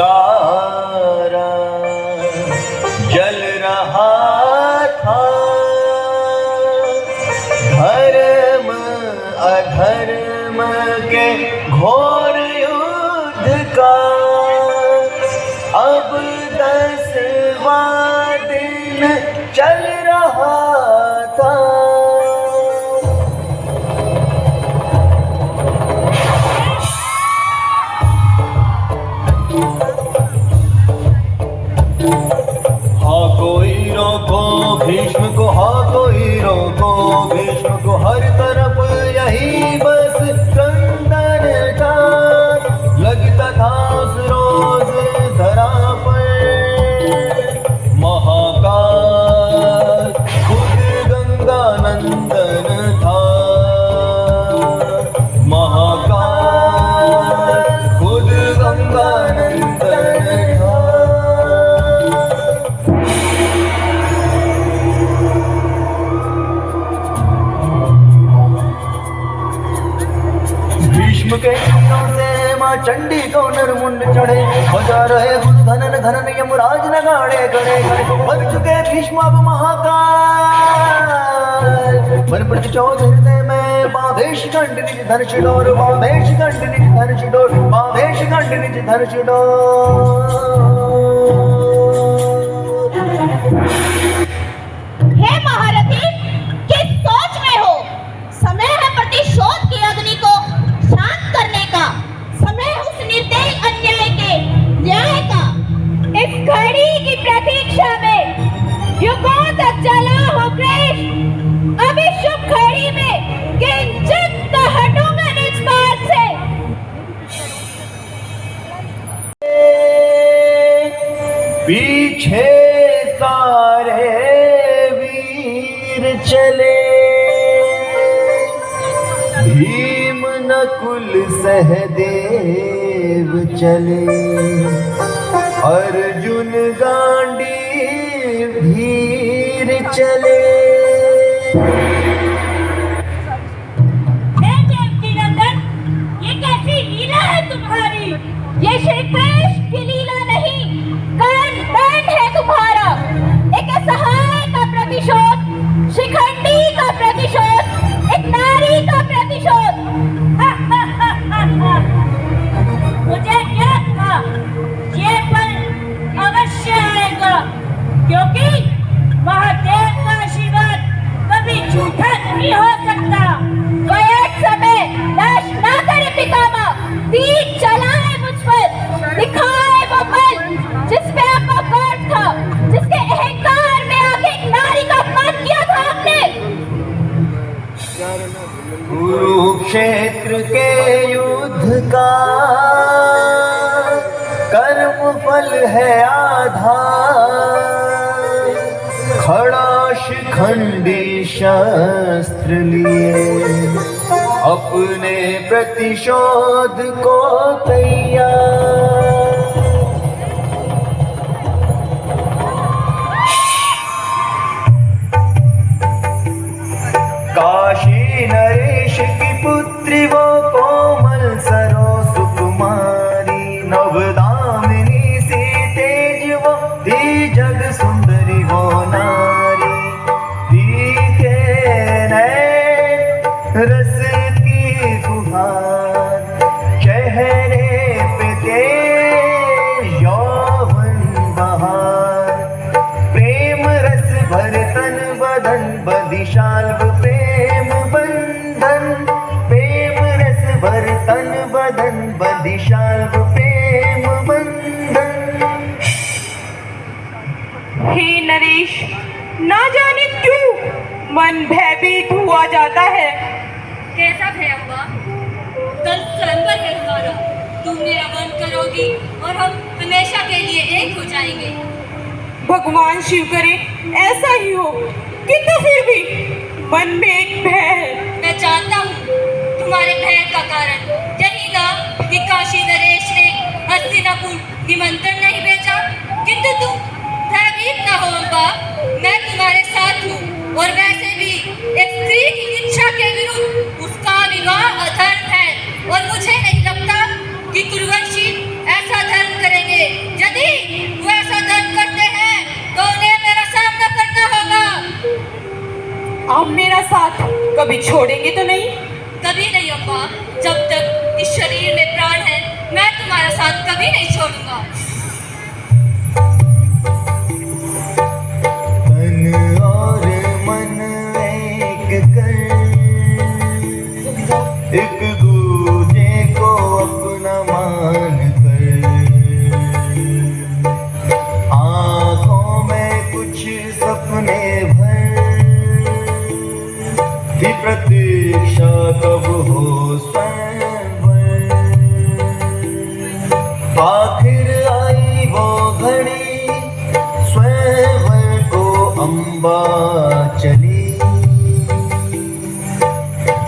सारा जल रहा था। धर्म अधर्म के घोर युद्ध का अब 10वां दिन चल रहा था। हाँ कोई रोको भीष्म को, हाँ कोई रोको भीष्म को, हर तरफ यही बस क्रंदन था। लगता था उस रोज धरा पर महाकाल खुद गंगा नंदन था। महाकाल खुद गंगा नंदन था। भीष्म के तीरों से मां चंडी को नरमुंड चढ़े, बजा रहे घनन घनन यमराज नगाड़े गड़े गड़े। बन चुके भीष्म अब महाकाल, मन प्रतिशोध हृदय में बाधेश खंड निज धर छिड़ोर, बाधेश खंड निज धर छिड़ोर, बाधेश खंड निज धर छिड़ोर। हे महारथी, किस सोच में हो? समय है प्रतिशोध की अग्नि को शांत करने का, समय है उस निर्दयी अन्याय के न्याय का। इस घड़ी की प्रतीक्षा में युगों तक चला हो कृष्ण, अब इस शुभ घड़ी में किंचित न हटूंगा निज मार्ग से। पीछे सारे वीर चले, भीम नकुल सहदेव चले, अर्जुन गांडीव धीर चले। हे देवकी नंदन, ये कैसी लीला है तुम्हारी? ये श्री कृष्ण की लीला नहीं, कर्म दंड है तुम्हारा। एक असहाय का प्रतिशोध, शिखंडी का प्रतिशोध, एक नारी का प्रतिशोध। मुझे क्या था, ये पल अवश्य आएगा, क्योंकि महादेव का आशीर्वाद कभी झूठा नहीं हो सकता। वह एक समय नाश ना करे पितामह, तीर चलाए मुझ पर, दिखाए वो बल जिस पे आपका गर्व था, जिसके अहंकार में आके एक नारी का अपमान किया था आपने। कुरुक्षेत्र के युद्ध का कर्म फल है आधार, खड़ा शिखंडी शस्त्र लिए अपने प्रतिशोध को तैयार। काशी नरेश की पुत्री वो कोमल सरो सुकुमारी, नवदामिनी सी तेज वो थी जग सुंदरी वो नारी। तीखे नैन रस की फुहार, चेहरे पे तेज यौवन बहार, प्रेम रस भर तन बदन बदिशाल प्रेम बंधन, प्रेम रस भर तन बदन बदिशाल प्रेम बंधन। हे नरेश, ना जाने क्यों मन भयभीत हुआ जाता है। कैसा भय हुआ? कल स्वयंवर है हमारा, तुम मेरा वध करोगी और हम हमेशा के लिए एक हो जाएंगे। भगवान शिव करे ऐसा ही हो, किंतु फिर भी मन में एक भय है। मैं जानता हूँ तुम्हारे भय का कारण यही ना कि काशी नरेश ने हस्तिनापुर निमंत्रण नहीं भेजा, किंतु तुम भयभीत न हो अम्बा, मैं तुम्हारे साथ हूँ। और वैसे भी एक स्त्री की इच्छा के विरुद्ध उसका विवाह अधर्म है, और मुझे नहीं लगता कि कुरुवंशी ऐसा धर्म करेंगे। आप मेरा साथ कभी छोड़ेंगे तो नहीं? कभी नहीं अम्मा, जब तक इस शरीर में प्राण है मैं तुम्हारा साथ कभी नहीं छोड़ूंगा। तन और मन एक कर, एक दूजे को अपना मान कर, आंखों में कुछ सपने भर, की प्रतीक्षा कब हो स्वयंवर। आखिर आई वो घड़ी, स्वयंवर को अम्बा चली,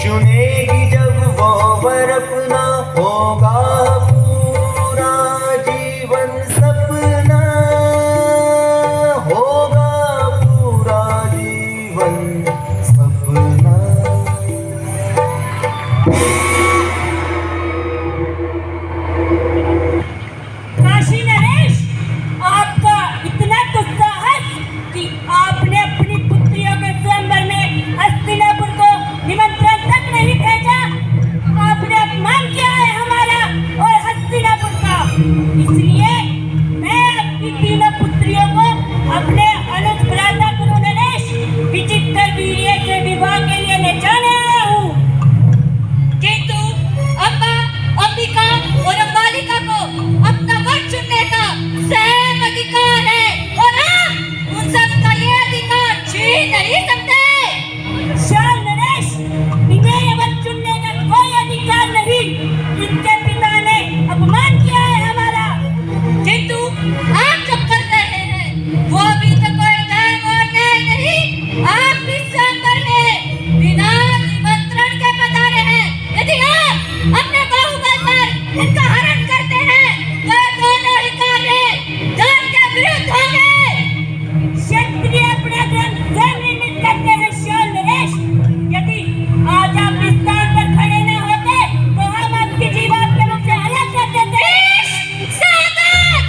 चुनेगी जब वो वर अपना, होगा पूरा जीवन सपना, होगा पूरा जीवन सपना। काशी नरेश, आपका इतना तो साहस कि आपने अपनी पुत्रियों के स्वयंवर में हस्तिनापुर को निमंत्रण तक नहीं भेजा। आपने अपमान किया है हमारा और हस्तिनापुर का। इसलिए मैं आपकी तीनों पुत्रियों को अपने अनुज भ्राता गुरु नरेश विचित्र वीर्य से विवाह के लिए ले जाने आया हूँ। किंतु अम्बा, अंबिका और अंबालिका को अपना वर चुनने का सहम अधिकार है और आप उन सबका ये अधिकार छीन नहीं सकते। शाल नरेश, इन्हें ये वर चुनने का कोई अधिकार नहीं। इनके पिता ने अपमान किया है हमारा। किंतु आप जो कर रहे हैं वो भी तो कोई धर्म और न्याय नहीं। आप इस स्वयंवर में बिना निमंत्रण के पधारे हैं। यदि आप अपने बाहुबल पर इनका हरण करते हैं तो ये दोनों ही कार्य धर्म के विरुद्ध होंगे। क्षत्रिय अपना धर्म स्वयं निर्मित करते हैं। शाल नरेश, यदि आज आप इस स्थान पर खड़े न होते तो हम आपकी जीवा के मुख से अलग कर देते। सावधान!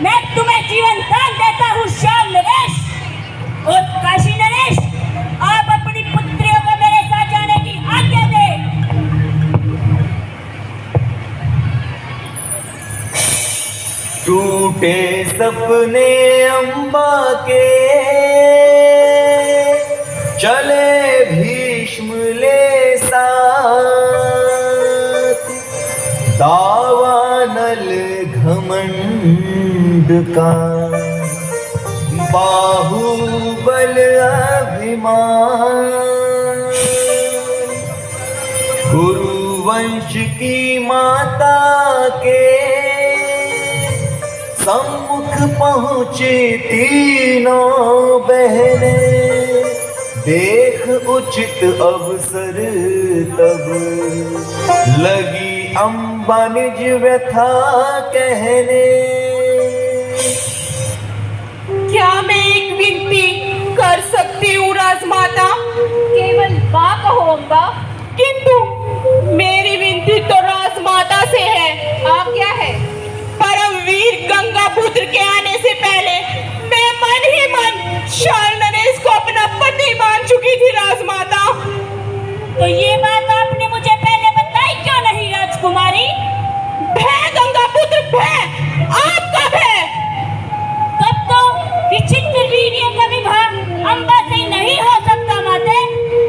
मैं तुम्हें जीवन दान देता हूँ शाल नरेश। और काशी नरेश, आप अपनी पुत्रियों को मेरे साथ जाने की आज्ञा दें। टूटे सपने अम्बा के, चले भीष्म ले साथ, दावानल घमंड का, बाहुबल अभिमान, गुरुवंश की माता के सम्मुख पहुँचे तीनों बहनें, देख उचित अवसर तब लगी अम्बा निज व्यथा कहने। क्या मैं एक विनती कर सकती हूँ राजमाता? केवल माँ कहो अम्बा। किंतु मेरी विनती तो राजमाता से है। आप क्या है? परमवीर गंगापुत्र के आने से पहले मैं मन ही मन शाल नरेश को अपना पति मान चुकी थी राजमाता। तो ये बात आपने मुझे पहले बताई क्यों नहीं राजकुमारी? भय गंगापुत्र, भय, आपका भय। तब तो विचित्र वीर्य का विवाह अम्बा से नहीं हो सकता माते।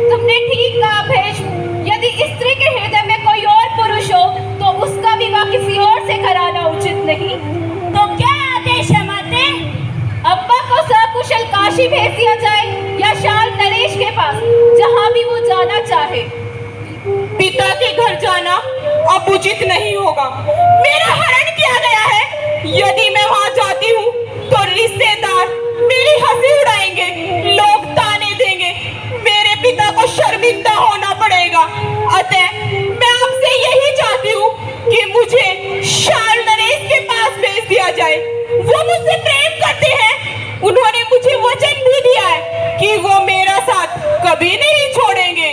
तुमने ठीक कहा भीष्म। यदि स्त्री के हृदय में कोई और पुरुष हो तो उसका विवाह किसी और से कराना उचित नहीं। तो क्या आदेश है माते? अम्बा को सकुशल काशी भेज दिया जाए या शाल नरेश के पास, जहाँ भी वो जाना चाहे। पिता के घर जाना अब उचित नहीं होगा। मेरा हरण किया गया है। यदि मैं वहां जाती हूँ तो रिश्तेदार मेरी हंसी उड़ाएंगे, लोग ताने देंगे, मेरे पिता को शर्मिंदा होना पड़ेगा। अतः मैं आपसे यही चाहती हूँ कि मुझे शाल नरेश के पास भेज दिया जाए। वो मुझसे प्रेम करते हैं। उन्होंने मुझे वचन भी दिया है कि वो मेरा साथ कभी नहीं छोड़ेंगे।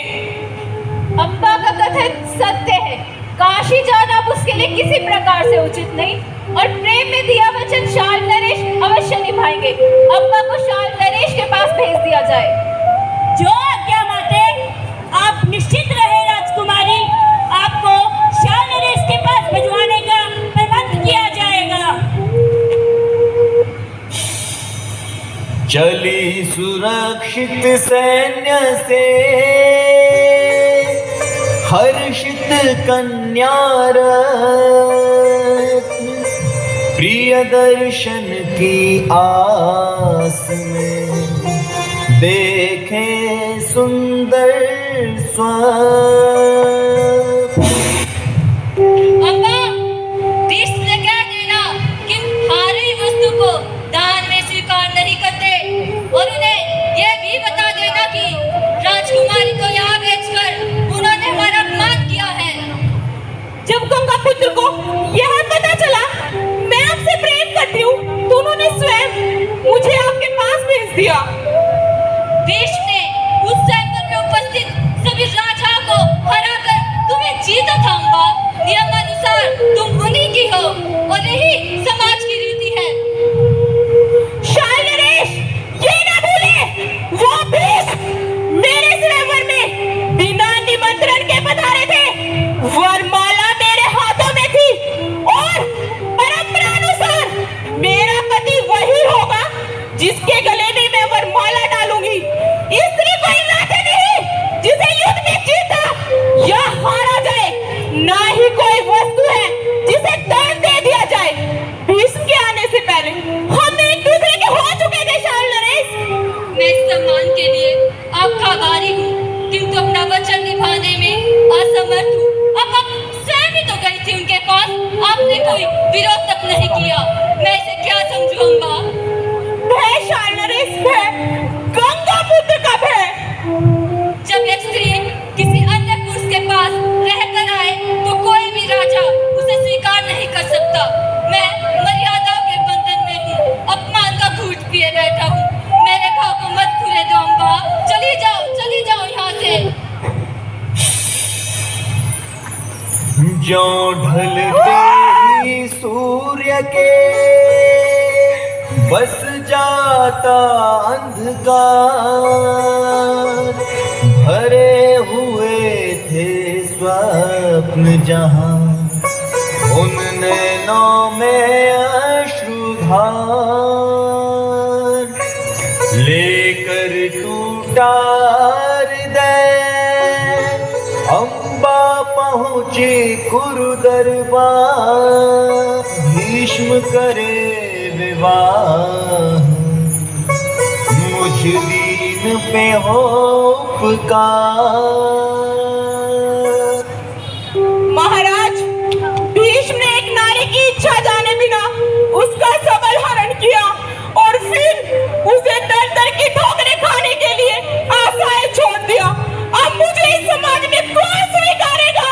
अम्बा का कथन सत्य है। काशी जाना अब उसके लिए किसी प्रकार से उचित नहीं और प्रेम में दिया वचन शाल नरेश अवश्य निभाएंगे। अब्बा को शाल नरेश के पास भेज दिया जाए। जो आज्ञा माते, आप निश्चित रहे राजकुमारी, आपको शाल नरेश के पास भिजवाने का प्रबंध किया जाएगा। चली सुरक्षित सैन्य से हर्षित कन्या प्रिय दर्शन की आस में देखे सुंदर स्वप्न। अम्मा, भीष्म से कह देना कि हारी वस्तु को दान में स्वीकार नहीं करते और उन्हें यह भी बता देना कि राजकुमारी को यहाँ भेजकर उन्होंने हमारा अपमान किया है। जब गंगा पुत्र को यह पता चला मैं आपसे प्रेम करती हूँ तो उन्होंने स्वयं मुझे आपके पास भेज दिया। भीष्म ने उस स्वयंवर में उपस्थित सभी राजाओं को हराकर तुम्हें जीता था अम्मा। नियमानुसार तुम उन्हीं की हो और यही समाज की रीति है। शाल नरेश, ये ना भूले वो भीष्म मेरे स्वयंवर में बिना निमंत्रण के पधारे थे। वरमाला मेरे हाथों में थी और परंपरा अनुसार मेरा पति वही होगा जिसके गले में मैं वरमाला डालूंगी। स्त्री कोई लाठी नहीं जिसे युद्ध में जीता या हारा जाए, ना ही कोई वस्तु है जिसे दान दे दिया जाए। भीष्म के आने से पहले हम एक दूसरे के हो चुके थे शाल नरेश। मैं इस सम्मान के लिए आपका आभारी हूँ, किंतु अपना वचन निभाने में असमर्थ हूँ। अब आप स्वयं ही तो गई थी उनके पास, आपने कोई विरोध तक नहीं किया। मैं इसे क्या समझूं अम्मा? भय शाल नरेश, भय गंगा पुत्र का भय। जब एक स्त्री किसी अन्य पुरुष के पास रहकर आए तो कोई भी राजा उसे स्वीकार नहीं कर सकता। मैं मर्यादाओं के बंधन में हूँ, अपमान का घूंट पिए बैठा हूँ। मेरे घाव को मत खुले दो अम्मा, चली जाओ यहाँ से। जो ढलते ही सूर्य के बस जाता अंधकार, भरे हुए थे स्वप्न जहां उन नैनों में अश्रुधार, लेकर टूटा हृदय अम्बा पहुँचे कुरु दरबार। भीष्म करे विवाह मुझ दीन पे हो उपकार। महाराज, भीष्म ने एक नारी की इच्छा जाने बिना उसका सबल हरण किया और फिर उसे दर दर की ठोकरें खाने के लिए आशाएं छोड़ दिया। अब मुझे इस समाज में कौन स्वीकारेगा?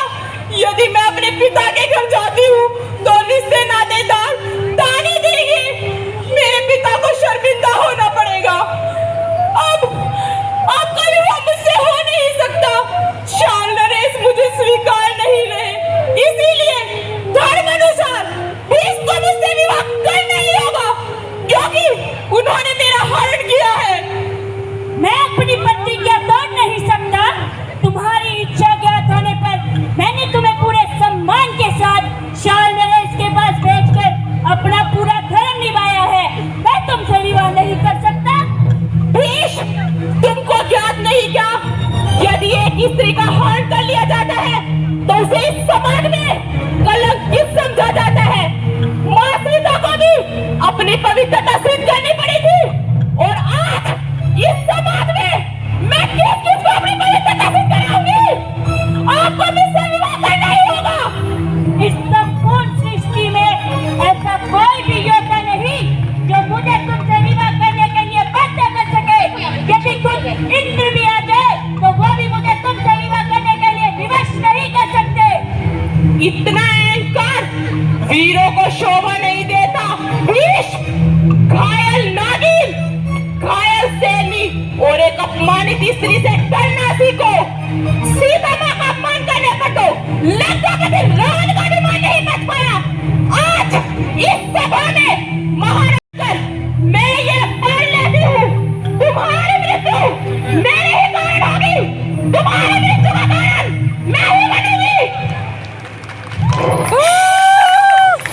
यदि मैं अपने पिता के घर जाती हूँ तो रिश्ते नातेदार ताने देंगे। मेरे पिता को शर्मिंदा होना पड़ेगा। अब कभी वो मुझसे हो नहीं सकता।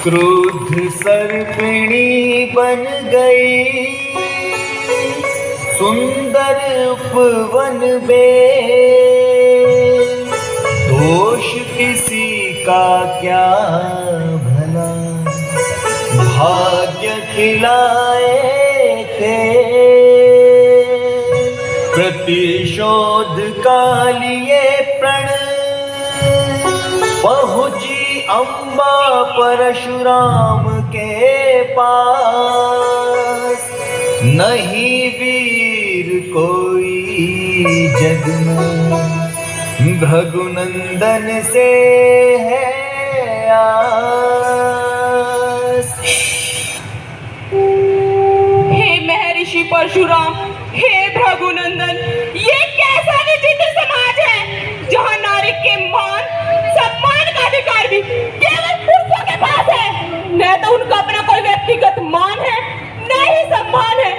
क्रोध सर्पिणी बन गई, सुंदर उपवन में। दोष किसी का क्या भला, भाग्य खिलाए थे। प्रतिशोध का लिए प्रण पहुंची अम्बा परशुराम के पास। नहीं वीर कोई जग में, भृगुनंदन से है आस। हे महर्षि परशुराम, हे भृगुनंदन, ये कैसा विचित्र समाज है जहाँ नारी के मान सम्मान का अधिकार भी केवल पुरुषों के पास है। न तो उनका अपना कोई व्यक्तिगत मान है, न ही सम्मान है।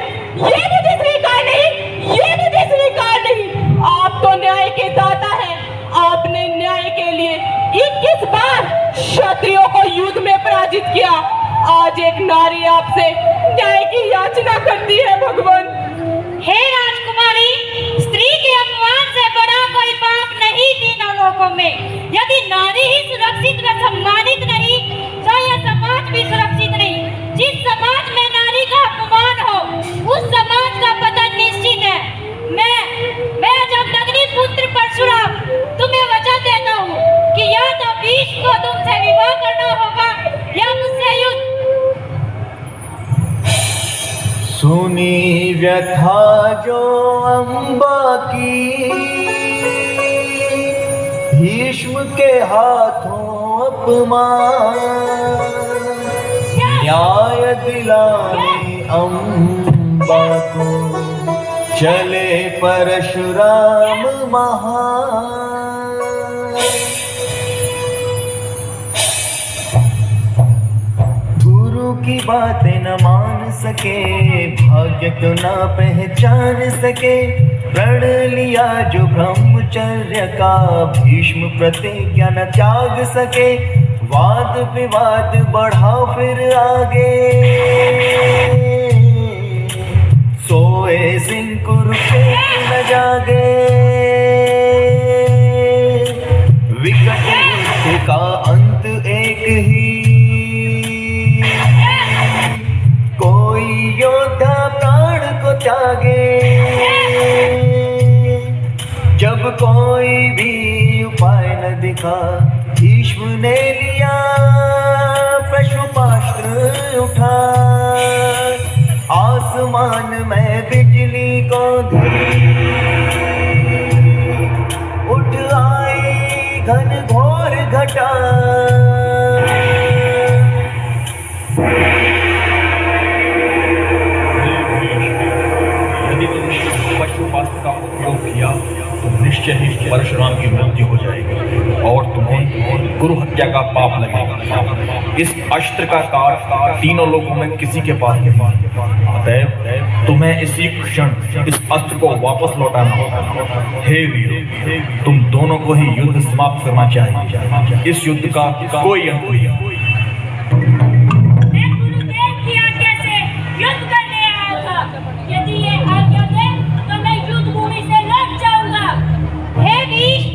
ये मुझे स्वीकार नहीं, ये मुझे स्वीकार नहीं। आप तो न्याय के दाता हैं। आपने न्याय के लिए 21 बार क्षत्रियों को युद्ध में पराजित किया। आज एक नारी आपसे न्याय की याचना करती है। भगवान, हे राजकुमारी, स्त्री के अपमान से बड़ा कोई पाप नहीं तीनों लोकों में। यदि नारी ही सुरक्षित व सम्मानित नहीं, तो यह समाज भी सुरक्षित नहीं। जिस समाज में नारी का अपमान हो, उस समाज का पतन निश्चित है। मैं जब नगरी पुत्र परशुराम तुम्हें वचन देता हूँ कि या तो भीष्म को तुमसे विवाह करना होगा या मुझसे युद्ध। सुनी व्यथा जो अम्बा की, भीष्म के हाथों अपमान। न्याय दिलाने अम्बा को चले परशुराम महान। गुरु की बातें न मान सके, भाग्य को न पहचान सके। प्रण लिया जो ब्रह्मचर्य का, भीष्म प्रतिज्ञा न त्याग सके। वाद विवाद बढ़ा फिर आगे, सोए सिंह कुरुक्षेत्र न जागे। विकट युद्ध का अंत एक ही, कोई योद्धा प्राण को त्यागे। जब कोई भी उपाय न दिखा, भीष्म ने लिया पशुपास्त्र उठा। आसमान में बिजली को उठ आई घन घोर घटा। यदि तुमने पशुपास्त्र का उपयोग किया तो निश्चय ही परशुराम की मृत्यु हो जाएगी और तुम्हें गुरु हत्या का पाप लगेगा। इस अस्त्र का काट तीनों लोगों में किसी के पास नहीं। अतएव तुम्हें इसी क्षण इस अस्त्र को वापस लौटाना होगा। हे वीर, तुम दोनों को ही युद्ध समाप्त करना चाहिए। इस युद्ध का कोई अंत नहीं। मैं गुरुदेव की आज्ञा से युद्ध करने आया था। यदि ये आज्ञा दे तो मैं युद्ध भूमि से लौट जाऊंगा। हे भीष्म,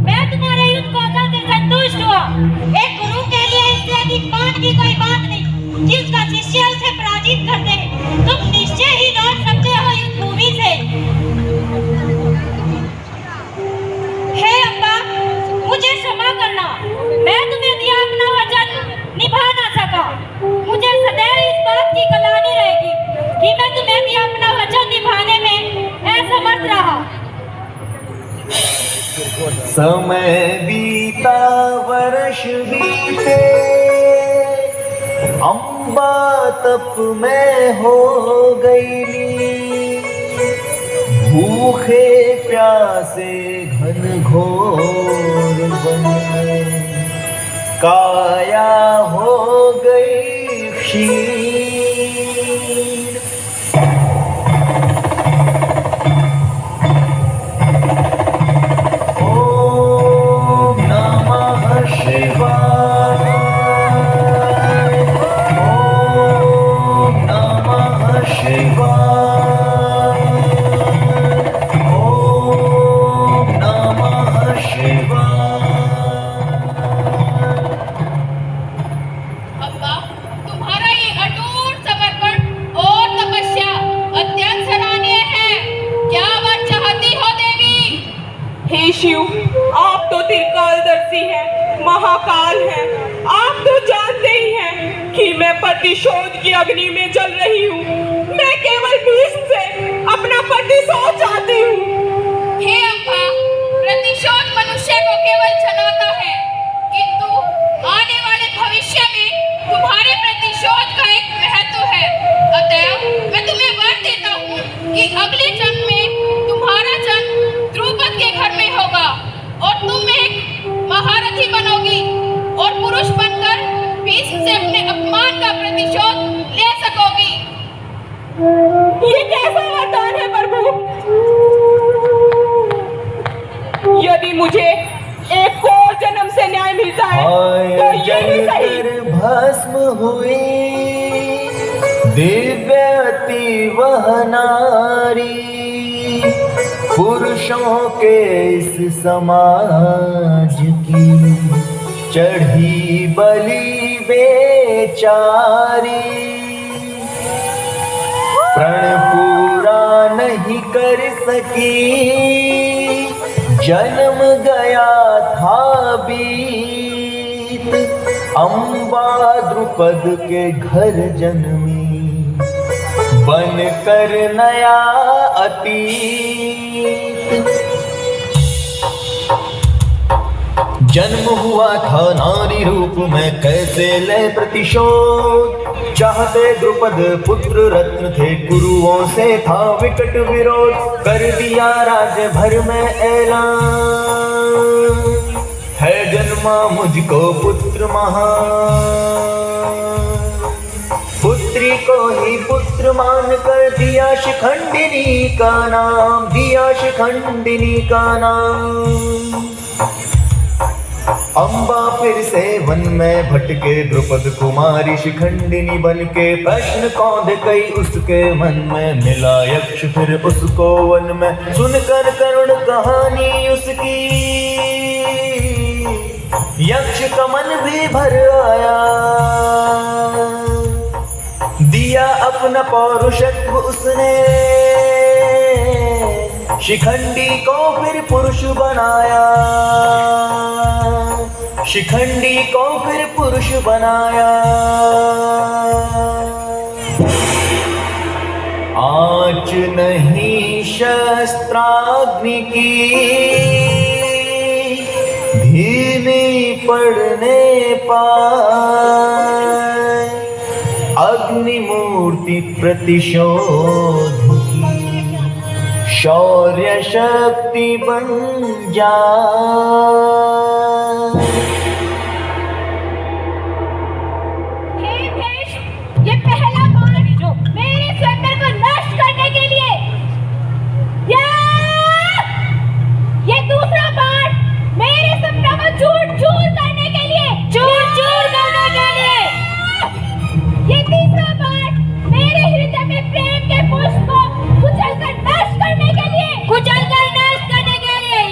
मैं तुम्हारे युद्ध कौशल से संतुष्ट हुआ। एक गुरु के लिए इससे अधिक मान की कोई बात नहीं। जिसका शिष्य उसे पराजित कर दे, तुम निश्चय ही लौट सकते हो युद्ध भूमि से। हे अम्बा, मुझे क्षमा करना। मैं तुम्हें दिया अपना वचन निभा ना सका। मुझे सदैव इस बात की ग्लानि रहेगी कि मैं तुम्हें दिया अपना वचन निभाने में असमर्थ रहा। समय बीता वर्ष बीते, अम्बा तप में हो गई। भूखे प्यासे घन घोर वन में, काया हो गई क्षीण। ओम नमः शिवाय। नहीं मैं प्रतिशोध की अग्नि में जल रही हूँ। मैं केवल भीष्म से अपना प्रतिशोध चाहती हूँ। हे अम्बा, प्रतिशोध मनुष्य को केवल जलाता है, किंतु आने वाले भविष्य में तुम्हारे प्रतिशोध का एक महत्व है। अतएव मैं तुम्हें वर देता हूँ कि अगले जन्म में तुम्हारा जन्म द्रुपद के घर में होगा और तुम एक महारथी बनोगी और पुरुष बनकर भीष्म से अपने अपमान का प्रतिशोध ले सकोगी। ये कैसा वरदान है प्रभु? यदि मुझे एक और जन्म से न्याय मिलता है तो ये ही सही। जलकर भस्म हुई दिव्यति वह नारी, पुरुषों के इस समाज की चढ़ी बलि बेचारी। प्रण पूरा नहीं कर सकी, जन्म गया था बीत। अम्बा द्रुपद के घर जन्मी, बन कर नया अतीत। जन्म हुआ था नारी रूप में, कैसे ले प्रतिशोध। चाहते द्रुपद पुत्र रत्न थे, कुरुओं से था विकट विरोध। कर दिया राज्य भर में ऐलान, है जन्मा मुझको पुत्र महान। पुत्री को ही पुत्र मान कर दिया शिखंडिनी का नाम, दिया शिखंडिनी का नाम। अम्बा फिर से वन में भटके, द्रुपद कुमारी शिखंडिनी बन के। प्रश्न कौंध कई उसके मन में, मिला यक्ष फिर उसको वन में। सुनकर करुण कहानी उसकी, यक्ष का मन भी भर आया। दिया अपना पौरुषत्व उसने, शिखंडी को फिर पुरुष बनाया। शिखंडी को फिर पुरुष बनाया। आँच नहीं शस्त्राग्नि की, धीमी पड़ने पाए। अग्नि मूर्ति प्रतिशोध की, शौर्य शक्ति बन जाए। हे भीष्म, ये पहला बाण जो मेरे स्वयंवर को नष्ट करने के लिए, ये दूसरा बाण मेरे सपनों को चूर-चूर करने के लिए, चूर-चूर करने के लिए, ये तीसरा बाण मेरे हृदय में प्रेम के पुष्प को कुचलकर नष्ट करने के लिए, कुचलकर नष्ट करने के लिए।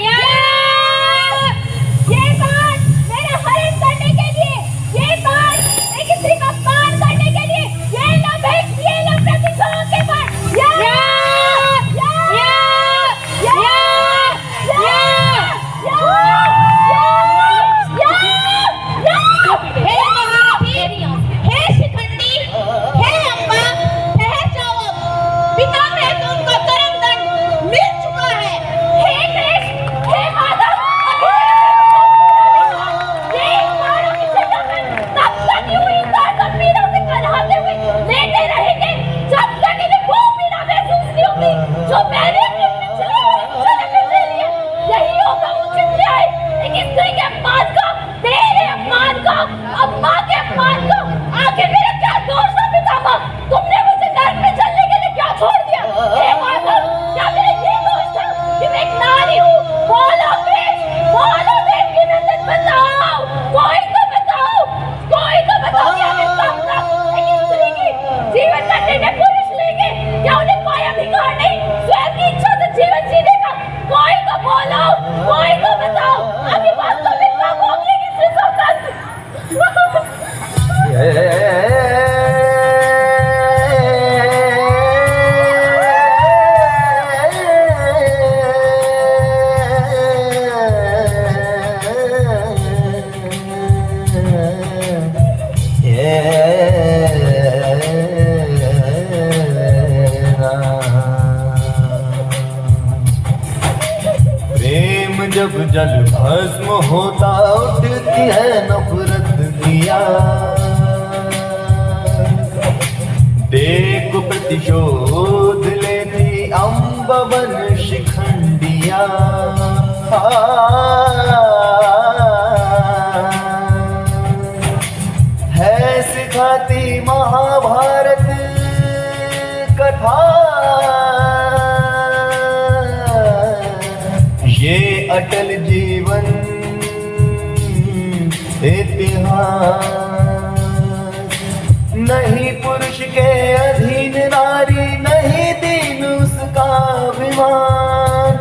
जल भस्म होता उठती है नफरत किया। देख प्रतिशोध लेती अम्बवन शिखंडिया। है सिखाती महाभारत कथा ये अटल जीवन इतिहास। नहीं पुरुष के अधीन नारी, नहीं दीन उसका अभिमान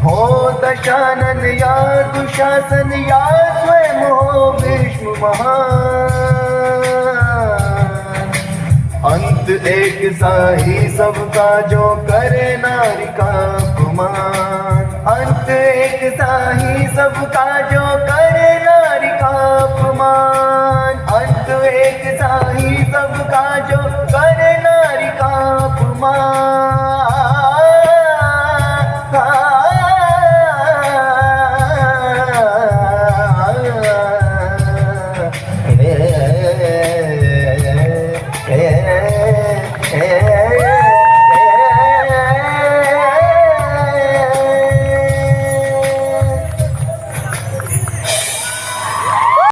हो दशानन या दुशासन या स्वयं हो भीष्म महान। अंत एक सा ही सबका जो करे नारी का अपमान। अंत एक सा ही सबका जो करे नारी का अपमान। अंत एक सा ही सबका जो करे नारी का अपमान।